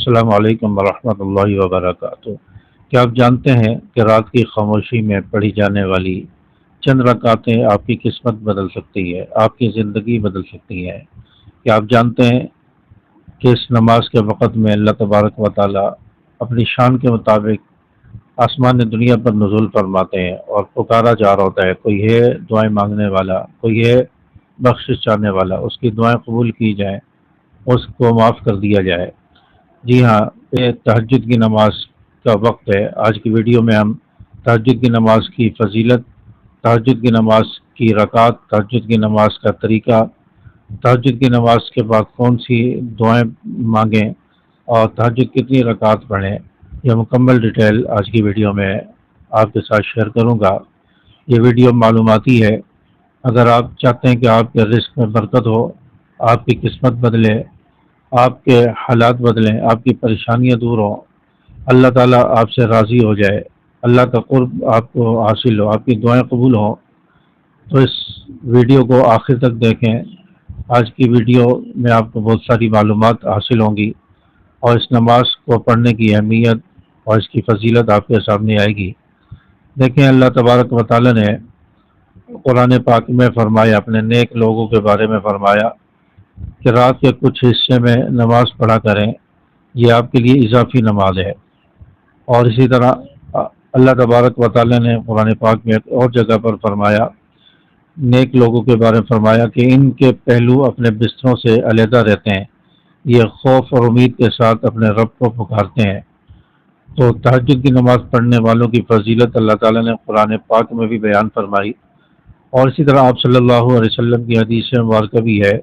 السلام علیکم ورحمۃ اللہ وبرکاتہ۔ کیا آپ جانتے ہیں کہ رات کی خاموشی میں پڑھی جانے والی چند رکعتیں آپ کی قسمت بدل سکتی ہے، آپ کی زندگی بدل سکتی ہے؟ کیا آپ جانتے ہیں کہ اس نماز کے وقت میں اللہ تبارک و تعالی اپنی شان کے مطابق آسمان دنیا پر نزول فرماتے ہیں اور پکارا جا رہا ہوتا ہے، کوئی ہے دعائیں مانگنے والا، کوئی ہے بخشش چاہنے والا، اس کی دعائیں قبول کی جائیں، اس کو معاف کر دیا جائے۔ جی ہاں، یہ تہجد کی نماز کا وقت ہے۔ آج کی ویڈیو میں ہم تہجد کی نماز کی فضیلت، تہجد کی نماز کی رکعت، تہجد کی نماز کا طریقہ، تہجد کی نماز کے بعد کون سی دعائیں مانگیں اور تہجد کتنی رکعت پڑھیں، یہ مکمل ڈیٹیل آج کی ویڈیو میں آپ کے ساتھ شیئر کروں گا۔ یہ ویڈیو معلوماتی ہے۔ اگر آپ چاہتے ہیں کہ آپ کے رزق میں برکت ہو، آپ کی قسمت بدلے، آپ کے حالات بدلیں، آپ کی پریشانیاں دور ہوں، اللہ تعالیٰ آپ سے راضی ہو جائے، اللہ کا قرب آپ کو حاصل ہو، آپ کی دعائیں قبول ہوں، تو اس ویڈیو کو آخر تک دیکھیں۔ آج کی ویڈیو میں آپ کو بہت ساری معلومات حاصل ہوں گی اور اس نماز کو پڑھنے کی اہمیت اور اس کی فضیلت آپ کے سامنے آئے گی۔ دیکھیں، اللہ تبارک و تعالیٰ نے قرآن پاک میں فرمایا، اپنے نیک لوگوں کے بارے میں فرمایا کہ رات کے کچھ حصے میں نماز پڑھا کریں، یہ آپ کے لیے اضافی نماز ہے۔ اور اسی طرح اللہ تبارک و تعالیٰ نے قرآن پاک میں ایک اور جگہ پر فرمایا، نیک لوگوں کے بارے میں فرمایا کہ ان کے پہلو اپنے بستروں سے علیحدہ رہتے ہیں، یہ خوف اور امید کے ساتھ اپنے رب کو پکارتے ہیں۔ تو تہجد کی نماز پڑھنے والوں کی فضیلت اللہ تعالیٰ نے قرآن پاک میں بھی بیان فرمائی، اور اسی طرح آپ صلی اللہ علیہ وسلم کی حدیث مبارکہ بھی ہے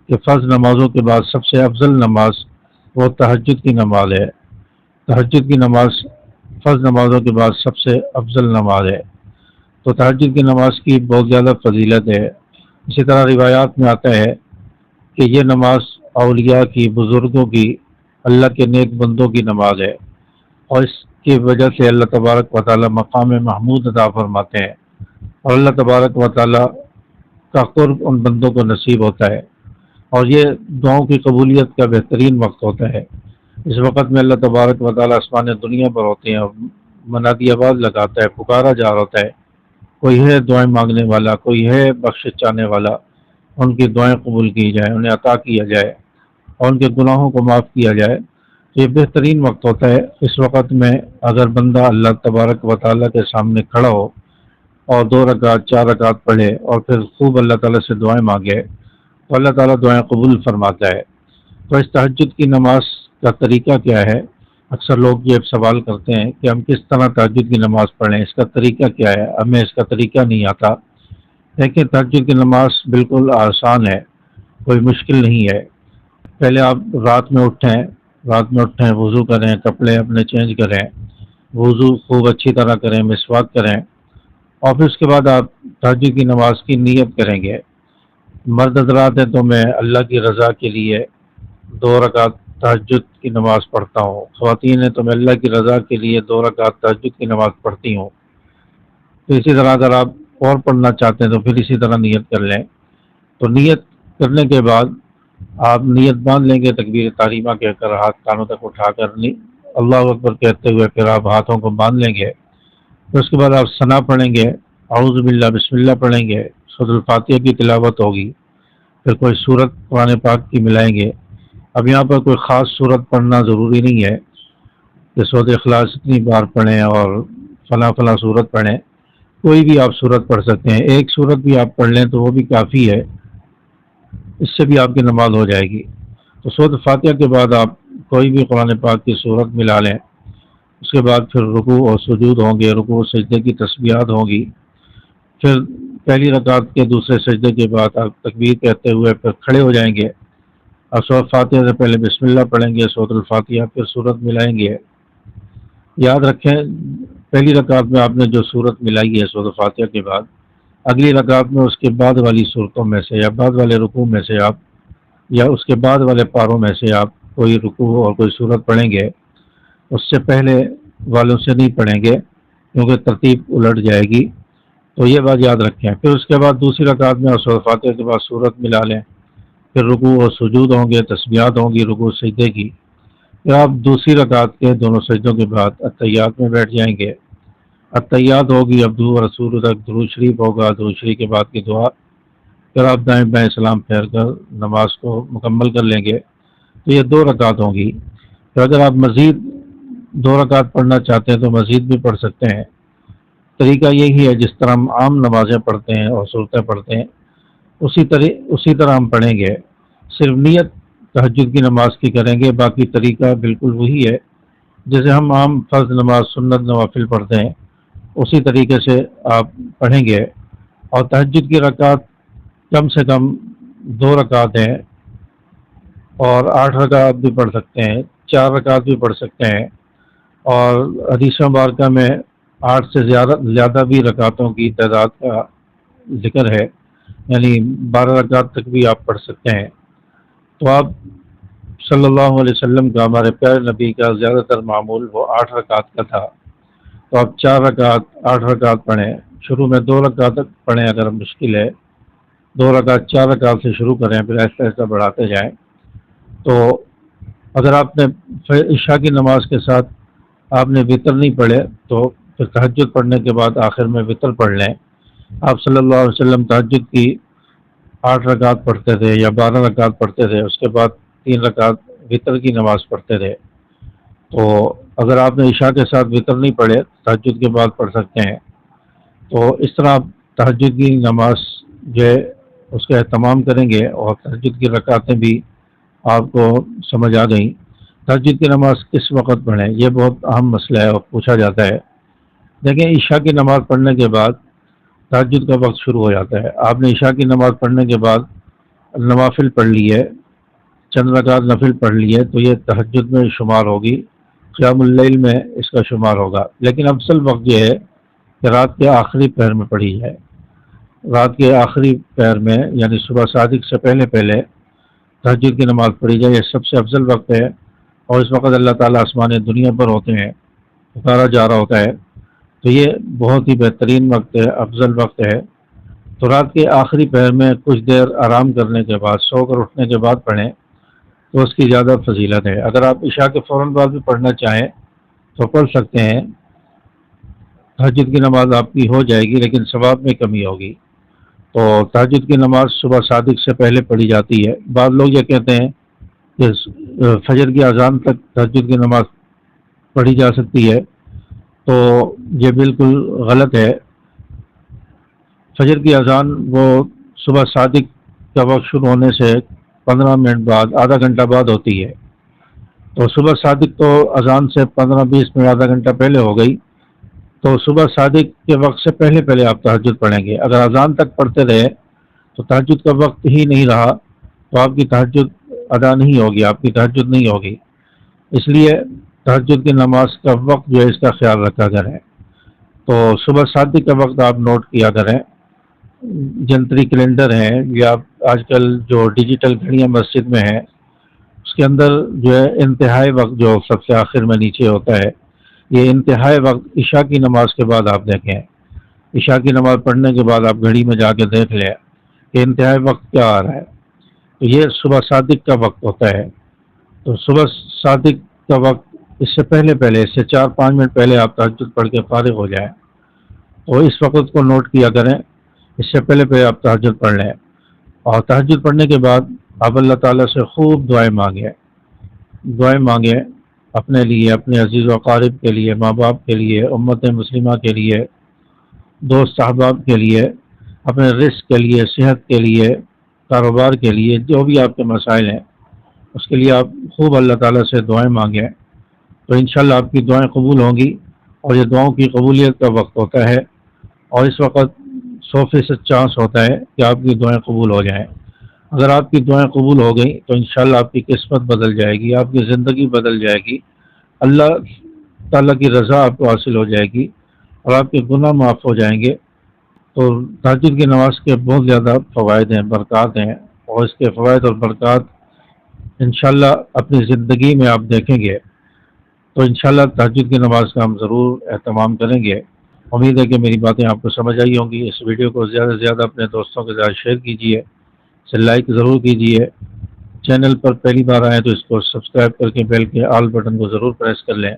کہ فرض نمازوں کے بعد سب سے افضل نماز وہ تہجد کی نماز ہے۔ تہجد کی نماز فرض نمازوں کے بعد سب سے افضل نماز ہے۔ تو تہجد کی نماز کی بہت زیادہ فضیلت ہے۔ اسی طرح روایات میں آتا ہے کہ یہ نماز اولیاء کی، بزرگوں کی، اللہ کے نیک بندوں کی نماز ہے، اور اس کی وجہ سے اللہ تبارک و تعالی مقام محمود عطا فرماتے ہیں، اور اللہ تبارک و تعالی کا قرب ان بندوں کو نصیب ہوتا ہے، اور یہ دعاؤں کی قبولیت کا بہترین وقت ہوتا ہے۔ اس وقت میں اللہ تبارک و تعالی آسمان دنیا پر ہوتے ہیں اور منادی آواز لگاتا ہے، پکارا جا رہا ہوتا ہے، کوئی ہے دعائیں مانگنے والا، کوئی ہے بخشش چاہنے والا، ان کی دعائیں قبول کی جائیں، انہیں عطا کیا جائے اور ان کے گناہوں کو معاف کیا جائے۔ یہ بہترین وقت ہوتا ہے۔ اس وقت میں اگر بندہ اللہ تبارک و تعالیٰ کے سامنے کھڑا ہو اور 2 رکعت 4 رکعت پڑھے اور پھر خوب اللہ تعالیٰ سے دعائیں مانگے تو اللہ تعالیٰ دعائیں قبول فرماتا ہے۔ تو اس تہجد کی نماز کا طریقہ کیا ہے؟ اکثر لوگ یہ سوال کرتے ہیں کہ ہم کس طرح تہجد کی نماز پڑھیں، اس کا طریقہ کیا ہے؟ ہمیں اس کا طریقہ نہیں آتا۔ لیکن تہجد کی نماز بالکل آسان ہے، کوئی مشکل نہیں ہے۔ پہلے آپ رات میں اٹھیں، وضو کریں، کپڑے اپنے چینج کریں، وضو خوب اچھی طرح کریں، مسواک کریں، اور پھر اس کے بعد آپ تہجد کی نماز کی نیت کریں گے۔ مرد حضرات ہیں تو میں اللہ کی رضا کے لیے 2 رکعت تہجد کی نماز پڑھتا ہوں، خواتین ہیں تو میں اللہ کی رضا کے لیے 2 رکعت تہجد کی نماز پڑھتی ہوں۔ تو اسی طرح اگر آپ اور پڑھنا چاہتے ہیں تو پھر اسی طرح نیت کر لیں۔ تو نیت کرنے کے بعد آپ نیت باندھ لیں گے، تکبیر تحریمہ کہہ کر ہاتھ کانوں تک اٹھا کر اللہ اکبر کہتے ہوئے پھر آپ ہاتھوں کو باندھ لیں گے۔ پھر اس کے بعد آپ ثنا پڑھیں گے، اعوذ باللہ، بسم اللہ پڑھیں گے، سورۃ الفاتحہ کی تلاوت ہوگی، پھر کوئی سورت قرآن پاک کی ملائیں گے۔ اب یہاں پر کوئی خاص سورت پڑھنا ضروری نہیں ہے کہ سورۃ اخلاص اتنی بار پڑھیں اور فلاں سورت پڑھیں، کوئی بھی آپ سورت پڑھ سکتے ہیں، ایک سورت بھی آپ پڑھ لیں تو وہ بھی کافی ہے، اس سے بھی آپ کی نماز ہو جائے گی۔ تو سورۃ فاتحہ کے بعد آپ کوئی بھی قرآن پاک کی سورت ملا لیں، اس کے بعد پھر رکوع اور سجود ہوں گے، رکوع و سجدے کی تسبیحات ہوں گی، پھر پہلی رکعت کے دوسرے سجدے کے بعد آپ تکبیر کہتے ہوئے پھر کھڑے ہو جائیں گے، اور سورۃ فاتحہ سے پہلے بسم اللہ پڑھیں گے، سورۃ الفاتحہ پھر سورت ملائیں گے۔ یاد رکھیں، پہلی رکعت میں آپ نے جو سورت ملائی ہے سورۃ فاتحہ کے بعد، اگلی رکعت میں اس کے بعد والی صورتوں میں سے یا بعد والے رکوع میں سے آپ یا اس کے بعد والے پاروں میں سے آپ کوئی رکوع اور کوئی سورت پڑھیں گے، اس سے پہلے والوں سے نہیں پڑھیں گے کیونکہ ترتیب الٹ جائے گی۔ تو یہ بات یاد رکھیں۔ پھر اس کے بعد دوسری رکعت میں سورۃ فاتحہ کے بعد سورت ملا لیں، پھر رکوع اور سجود ہوں گے، تسبیحات ہوں گی رکوع سجدے کی۔ پھر آپ دوسری رکعت کے دونوں سجدوں کے بعد التحیات میں بیٹھ جائیں گے۔ التحیات ہوگی، اب رسول تک درود شریف ہوگا، درود شریف کے بعد کی دعا، پھر آپ دائیں بائیں سلام پھیر کر نماز کو مکمل کر لیں گے۔ تو یہ 2 رکعت ہوں گی۔ پھر اگر آپ مزید 2 رکعت پڑھنا چاہتے ہیں تو مزید بھی پڑھ سکتے ہیں۔ طریقہ یہی ہے جس طرح ہم عام نمازیں پڑھتے ہیں اور صورتیں پڑھتے ہیں، اسی طرح ہم پڑھیں گے، صرف نیت تہجد کی نماز کی کریں گے، باقی طریقہ بالکل وہی ہے جیسے ہم عام فرض نماز سنت نوافل پڑھتے ہیں، اسی طریقے سے آپ پڑھیں گے۔ اور تہجد کی رکعت کم سے کم 2 رکعت ہیں، اور 8 رکعت بھی پڑھ سکتے ہیں، 4 رکعت بھی پڑھ سکتے ہیں، اور حدیث مبارکہ میں 8 سے زیادہ بھی رکعتوں کی تعداد کا ذکر ہے، یعنی 12 رکعت تک بھی آپ پڑھ سکتے ہیں۔ تو آپ صلی اللہ علیہ وسلم کا، ہمارے پیارے نبی کا زیادہ تر معمول وہ 8 رکعت کا تھا، تو آپ 4 رکعت 8 رکعت پڑھیں، شروع میں 2 رکعت تک پڑھیں، اگر مشکل ہے 2 رکعت 4 رکعت سے شروع کریں، پھر ایسا ایسا بڑھاتے جائیں۔ تو اگر آپ نے عشاء کی نماز کے ساتھ آپ نے وطر نہیں پڑھے تو پھر تہجد پڑھنے کے بعد آخر میں وطر پڑھ لیں۔ آپ صلی اللہ علیہ وسلم تہجد کی 8 رکعت پڑھتے تھے یا 12 رکعت پڑھتے تھے، اس کے بعد 3 رکعت وطر کی نماز پڑھتے تھے۔ تو اگر آپ نے عشاء کے ساتھ وطر نہیں پڑھے تہجد کے بعد پڑھ سکتے ہیں۔ تو اس طرح آپ تہجد کی نماز جو ہے اس کا اہتمام کریں گے، اور تہجد کی رکعتیں بھی آپ کو سمجھ آ گئیں۔ تہجد کی نماز کس وقت پڑھیں، یہ بہت اہم مسئلہ ہے اور پوچھا جاتا ہے۔ دیکھیں، عشاء کی نماز پڑھنے کے بعد تہجد کا وقت شروع ہو جاتا ہے۔ آپ نے عشاء کی نماز پڑھنے کے بعد نوافل پڑھ لی ہے، چند رکعت نفل پڑھ لی ہے، تو یہ تہجد میں شمار ہوگی، قیام اللیل میں اس کا شمار ہوگا۔ لیکن افضل وقت یہ ہے کہ رات کے آخری پہر میں پڑھی جائے، رات کے آخری پہر میں، یعنی صبح صادق سے پہلے پہلے تہجد کی نماز پڑھی جائے، یہ سب سے افضل وقت ہے، اور اس وقت اللہ تعالیٰ آسمان دنیا پر ہوتے ہیں، پکارا جا رہا ہوتا ہے، تو یہ بہت ہی بہترین وقت ہے، افضل وقت ہے۔ تو رات کے آخری پہر میں کچھ دیر آرام کرنے کے بعد، سو کر اٹھنے کے بعد پڑھیں تو اس کی زیادہ فضیلت ہے۔ اگر آپ عشاء کے فوراً بعد بھی پڑھنا چاہیں تو پڑھ سکتے ہیں، تہجد کی نماز آپ کی ہو جائے گی، لیکن ثواب میں کمی ہوگی۔ تو تہجد کی نماز صبح صادق سے پہلے پڑھی جاتی ہے۔ بعض لوگ یہ کہتے ہیں کہ فجر کی اذان تک تہجد کی نماز پڑھی جا سکتی ہے، تو یہ بالکل غلط ہے۔ فجر کی اذان وہ صبح صادق کا وقت شروع ہونے سے 15 منٹ بعد، آدھا گھنٹہ بعد ہوتی ہے۔ تو صبح صادق تو اذان سے 15-20 منٹ، آدھا گھنٹہ پہلے ہو گئی، تو صبح صادق کے وقت سے پہلے پہلے آپ تہجد پڑھیں گے۔ اگر اذان تک پڑھتے رہے تو تہجد کا وقت ہی نہیں رہا تو آپ کی تہجد ادا نہیں ہوگی، آپ کی تہجد نہیں ہوگی۔ اس لیے تہجد کی نماز کا وقت جو ہے اس کا خیال رکھا کریں۔ تو صبح صادق کا وقت آپ نوٹ کیا کریں، جنتری کیلنڈر ہیں یا آج کل جو ڈیجیٹل گھڑیاں مسجد میں ہیں، اس کے اندر جو ہے انتہائی وقت جو سب سے آخر میں نیچے ہوتا ہے، یہ انتہائی وقت عشاء کی نماز کے بعد آپ دیکھیں، عشاء کی نماز پڑھنے کے بعد آپ گھڑی میں جا کے دیکھ لیں کہ انتہائی وقت کیا آ رہا ہے، تو یہ صبح صادق کا وقت ہوتا ہے۔ تو صبح صادق کا وقت اس سے پہلے پہلے، اس سے 4-5 منٹ پہلے آپ تہجد پڑھ کے فارغ ہو جائیں، اور اس وقت کو نوٹ کیا کریں، اس سے پہلے پہلے آپ تہجد پڑھ لیں، اور تہجد پڑھنے کے بعد آپ اللہ تعالیٰ سے خوب دعائیں مانگیں اپنے لیے، اپنے عزیز و اقارب کے لیے، ماں باپ کے لیے، امت مسلمہ کے لیے، دوست احباب کے لیے، اپنے رزق کے لیے، صحت کے لیے، کاروبار کے لیے، جو بھی آپ کے مسائل ہیں اس کے لیے آپ خوب اللہ تعالیٰ سے دعائیں مانگیں، تو انشاءاللہ آپ کی دعائیں قبول ہوں گی۔ اور یہ دعاؤں کی قبولیت کا وقت ہوتا ہے، اور اس وقت 100% چانس ہوتا ہے کہ آپ کی دعائیں قبول ہو جائیں۔ اگر آپ کی دعائیں قبول ہو گئیں تو انشاءاللہ آپ کی قسمت بدل جائے گی، آپ کی زندگی بدل جائے گی، اللہ تعالیٰ کی رضا آپ کو حاصل ہو جائے گی، اور آپ کے گناہ معاف ہو جائیں گے۔ تو تہجد کی نماز کے بہت زیادہ فوائد ہیں، برکات ہیں، اور اس کے فوائد اور برکات انشاءاللہ اپنی زندگی میں آپ دیکھیں گے۔ تو انشاءاللہ تہجد کی نماز کا ہم ضرور اہتمام کریں گے۔ امید ہے کہ میری باتیں آپ کو سمجھ آئی ہوں گی۔ اس ویڈیو کو زیادہ سے زیادہ اپنے دوستوں کے ساتھ شیئر کیجیے، اسے لائک ضرور کیجیے، چینل پر پہلی بار آئیں تو اس کو سبسکرائب کر کے بیل کے آل بٹن کو ضرور پریس کر لیں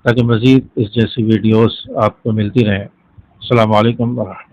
تاکہ مزید اس جیسی ویڈیوز آپ کو ملتی رہیں۔ السلام علیکم ورحمۃ اللہ۔